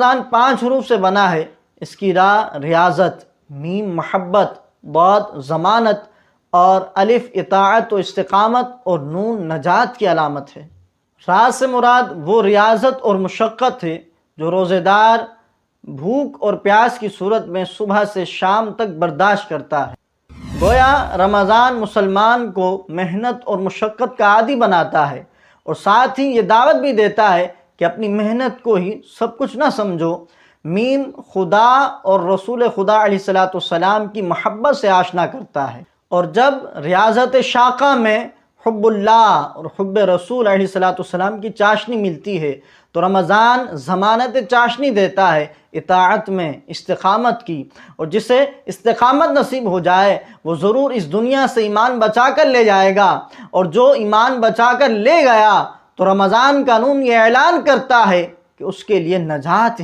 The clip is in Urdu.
رمضان 5 حروف سے بنا ہے۔ اس کی راء ریاضت، میم محبت، ضاد ضمانت اور الف اطاعت و استقامت اور نون نجات کی علامت ہے۔ راء سے مراد وہ ریاضت اور مشقت ہے جو روزے دار بھوک اور پیاس کی صورت میں صبح سے شام تک برداشت کرتا ہے۔ گویا رمضان مسلمان کو محنت اور مشقت کا عادی بناتا ہے اور ساتھ ہی یہ دعوت بھی دیتا ہے کہ اپنی محنت کو ہی سب کچھ نہ سمجھو۔ میم خدا اور رسول خدا علیہ السلام کی محبت سے آشنا کرتا ہے، اور جب ریاضت شاقہ میں حب اللہ اور حب رسول علیہ السلام کی چاشنی ملتی ہے تو رمضان ضمانت چاشنی دیتا ہے اطاعت میں استقامت کی، اور جسے استقامت نصیب ہو جائے وہ ضرور اس دنیا سے ایمان بچا کر لے جائے گا، اور جو ایمان بچا کر لے گیا تو رمضان قانون یہ اعلان کرتا ہے کہ اس کے لیے نجات ہی